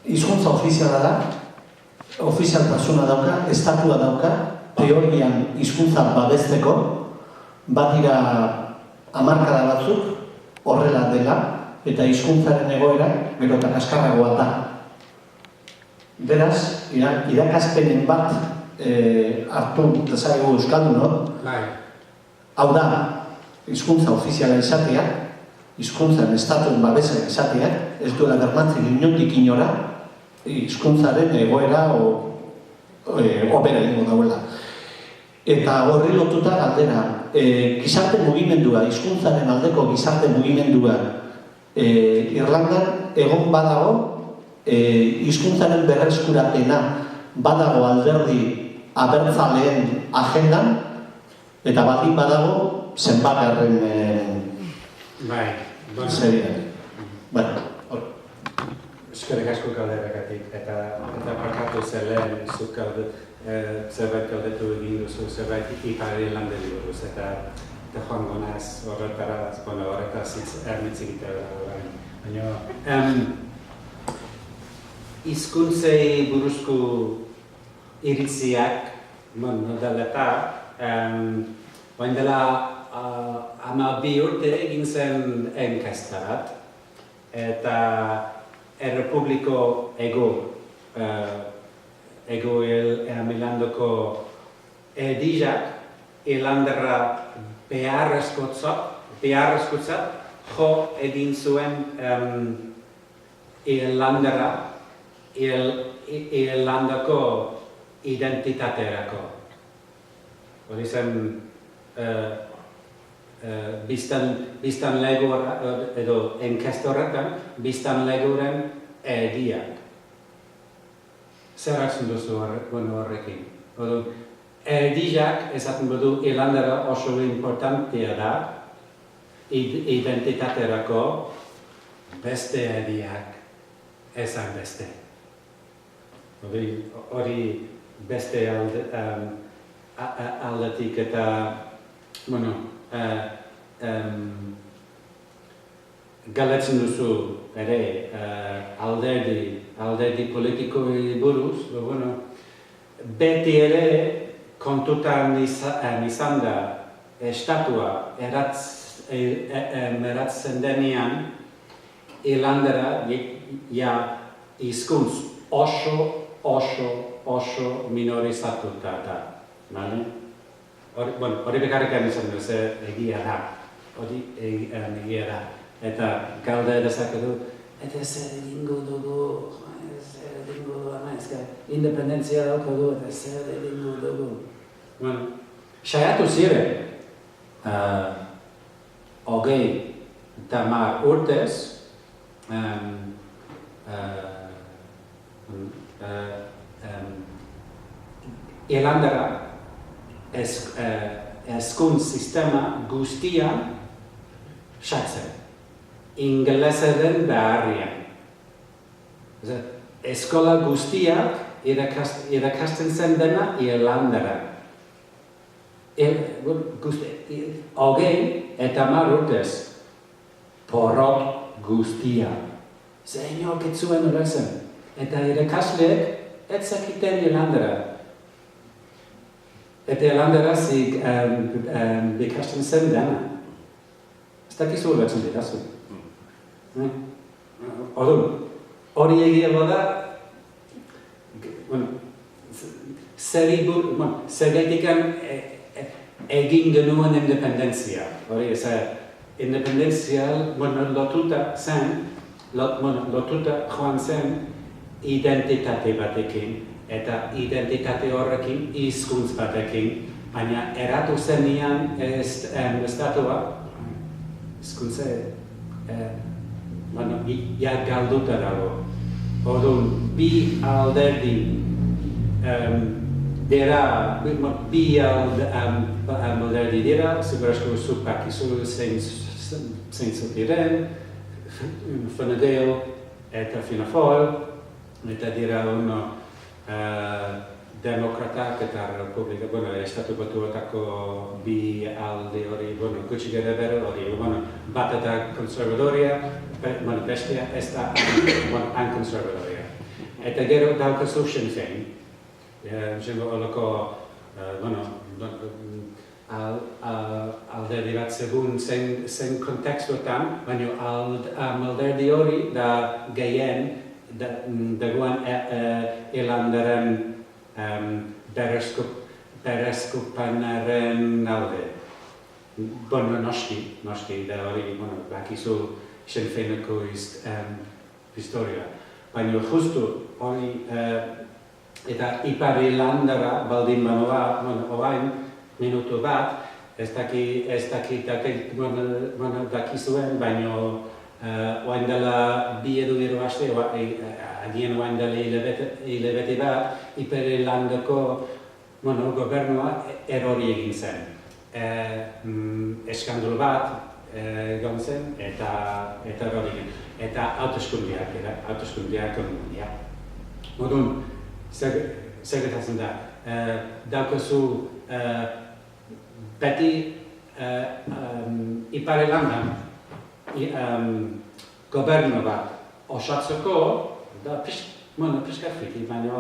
hizkuntza ofiziala da, ofizialtasuna dauka, estatua dauka, teorian hizkuntza babesteko, bat dira hamarkada batzuk horrela dela, eta hizkuntzaren egoera gero eta kaskarragoa da. Beraz, irakaspenen bat hartu dezakegu euskaldunok, hau da, hizkuntza ofiziala izatea, hizkuntzan estatuen babesa izatea, ez duela bermatzen inondik inora, hizkuntzaren egoera obera egingo dauela. Eta horri lotuta galdera, gizarte mugimendua, hizkuntzaren aldeko gizarte mugimendua Irlandan egon badago, hizkuntzaren berreskurapena badago alderdi abertzaleen agendan, eta baldin badago zenbakarren serian. Eskerrik asko galderagatik, eta barkatu zelen zuk zerbait galdetu egin duzu, zerbait Ipar Irlanderi buruz, eta joango naiz horretaz ernitz egitea orain. Baina, hizkuntzei buruzko iritziak, dela eta, orain dela 12 urte egin zen enkesta bat, eta Errepubliko ego Irlandako erdizak Irlandera beharrezkotzat jo egin zuen Irlandako identitaterako. Hori zen biztan legora, edo enkesta horretan, biztan legoren erdiak. Zer hartzen duzu horrekin? Erdiak, esaten du, Irlandera oso importantea da, identitaterako beste erdiak ezan beste. Hori beste aldetik eta, galetzen duzu ere alderdi politikoi buruz, beti ere kontutan izan da estatua eratzen denean Irlandera hizkuntz oso minorizatuta da. Hori bekarrikan izan duz egia da. Hori egia da. Eta galde dezakegu, eta zer egingo dugu, independentzia daukagu, eta zer egingo dugu. Saiatu ziren, 30 urtez, Irlandera hezkuntza sistema guztian sartzen. Ingelesaren beharrian. Eskola guztiak irakasten zen dena Irlandera. 30 urtez porrot guztia. Zeinork ez zuen ulertzen. Eta irakasleek ez zekiten Irlandera. Eta Irlanderaz ikasten zen dena. Ez dakizu ulertzen dirazu. Hori egia bada, zergaitik egin genuen independentzia. Hori independentzia lotuta joan zen identitate batekin, eta identitate horrekin hizkuntz batekin, baina eratu zenean estatua, hizkuntza galduta dago. Orduan, bi alderdi dira, segurasko zuk bakizu zeintzuk diren, Fine Gael eta Fianna Fáil, eta dira demokratak eta republika, estatu batuetako bi alde hori, gutxi gara bere hori, bat eta konservadoria, bestea ez da ankonservadoria. Eta gero daukazu Sinn Féin, olako, alderdi bat segun zen kontekstuetan, baina alderdi hori da gehien dagoen Irlandaren berreskupenaren alde. Noski, da hori, bakizu Sinn Féineko historia. Baina justu hori, eta Ipar Irlandara baldin banoa, orain minutu bat, ez dakizuen, baina oain dela bi edo hiru aste, agian oain dela hilabete bat, Ipar Irlandako gobernua erori egin zen. Eskandalo bat egon zen eta erori egin. Eta hauteskundeak ondia. Modun, zer gertatzen da, daukazu beti Ipar Irlandan gobernu bat osatzeko, da pixka friki, baina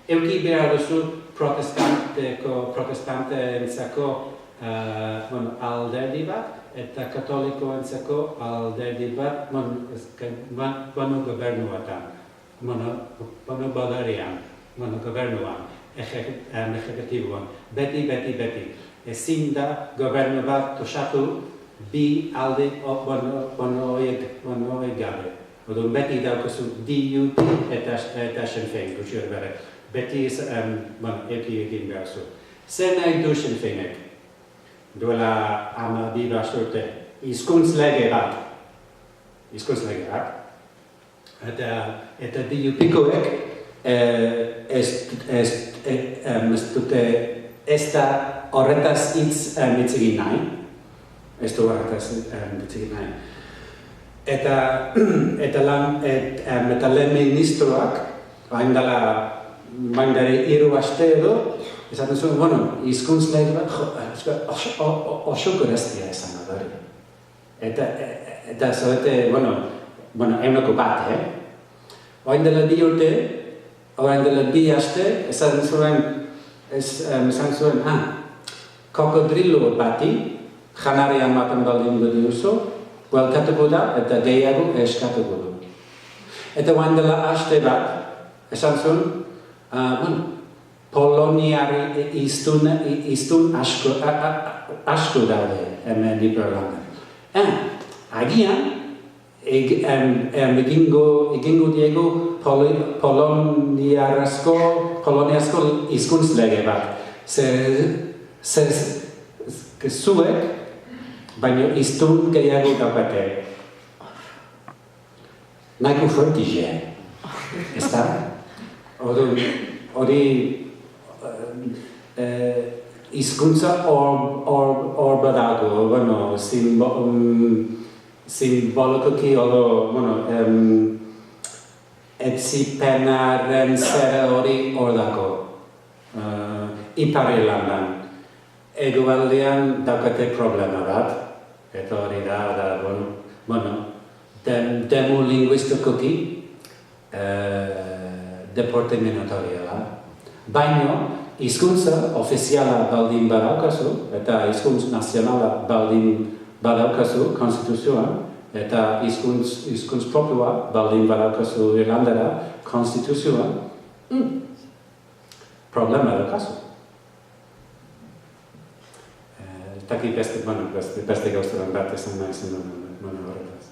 euki behar duzu protestanteentzako alderdi bat, eta katolikoentzako alderdi bat, gobernuetan, bodarian, gobernuan, ejecutiboan, beti. Ezin da gobernu bat osatu bi alde horiek gabe. Odun beti daukazu DUP eta Sinn Féin, gutxi hori bere. Beti egin behar zu. Zer nahi du Sinn Féinek? Duela 12 urte, hizkuntz-lege bat. Eta DUP-koek ez da horretaz hitz egin nahi. Ez du horretaz hitz egin nahi. Eta lehen ministroak, bain dara 3 aste edo, esaten zuen, hizkuntz-lege bat, oso goraztia esan adari. Eta zoete, euneko bat, Oain dela 2 urte, oain dela 2 aste, esan zuen, kokodrilo bati, janarian maten baldin duzu, buelkatuko da eta gehiago eskatuko du. Eta oain dela aste bat, esan zuen, Poloniari iztun asko daude hemen Ipar Irlandan. Agian, egingo diego poloniasko hizkuntz-lege bat. Zuek, baina iztun gehiago daukate. Nahiko fortizia, ez da? Hori hizkuntza hor badago, simbolikoki etzipenaren zera hori hor dago. Ipar Irlandan. Egoaldean daukate problema bat, eta hori da, demo linguistikoki deporte minotoriala. Baina, hizkuntza ofiziala baldin badaukazu, eta hizkuntz nazionala baldin badaukazu konstituzioan, eta hizkuntz propioa baldin badaukazu Irlandara konstituzioan, problema daukazu. Taki beste gauzaren bat esan nahi zen horretaz.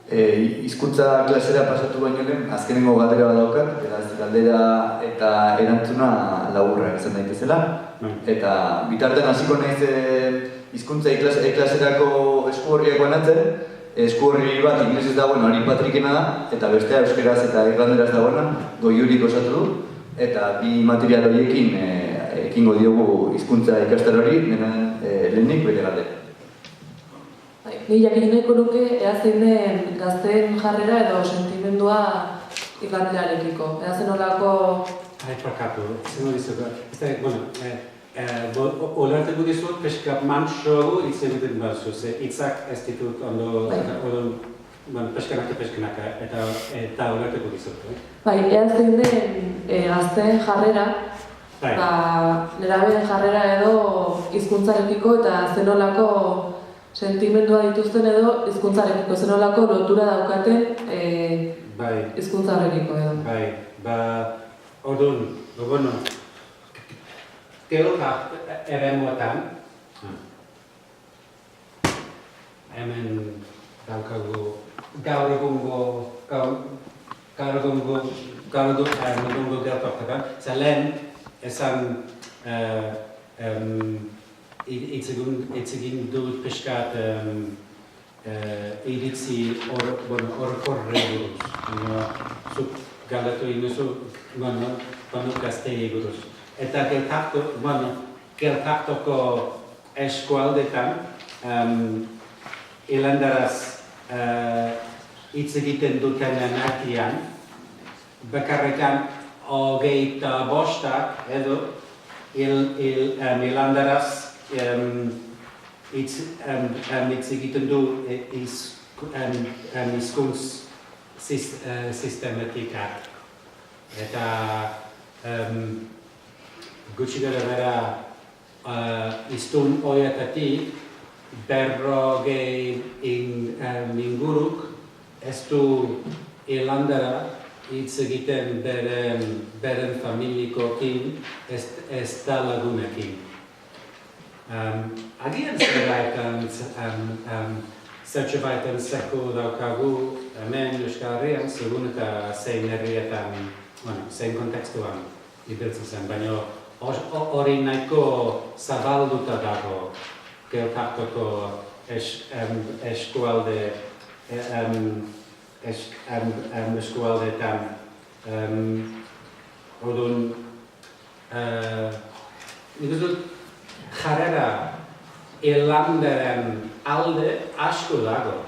Hizkuntza klasera pasatu baino lehen, azkenengo galdera bat daukat, beraz galdera eta erantzuna laburra izan daitezela. Eta bitartean hasiko naiz hizkuntza klaserako eskuorriak banatzen, eskuorri bat inglesez dagoen hori Patrikena da, eta bestea euskeraz eta irlanderaz dagoena Goiurik osatu du, eta bi material horiekin ekingo diogu hizkuntza ikastar hori, lehenik bere galdera. Ni jakin nahiko nuke ea zein den gazteen jarrera edo sentimendua irlanderarekiko. Ea zen olako Barkatu, zengo dizuko, ez da, olertuko dizut, peska mantxogu hitz egiten baduzu, ze hitzak ez ditut ondo, peskanaka, eta olertuko dizut. Bai, ea zein den gazteen jarrera, Bai. nerabeen jarrera edo hizkuntzarekiko eta zenolako sentimendua dituzten edo hizkuntzarekiko, zenolako lotura daukaten hizkuntzarekiko edo. Bai, orduan, bueno, geroka eremuetan, hemen daukagu gaur egungo gertoketan, lehen esan hitz egin dut pixkat iritzi orokorrei buruz. Zuk galdetu egin duzu, gazteei buruz. Eta gertaktoko eskualdetan irlandaraz hitz egiten dutenen artean, bakarrekan 25 edo irlandaraz hitz egiten du hizkuntz sistematikak. Eta gutxi gara hiztun horietatik 50 inguruk ez du irlandara hitz egiten beren familikoekin ez da lagunekin. Agian zertxobaitan zeku daukagu hemen Euskal Herrian, segun eta zein herrietan, zein kontekstuan ibiltzen zen, baina hori nahiko zabalduta dago gertaktoko eskualdeetan. Orduan, nik dut jarrera irlandaren alde asko dago.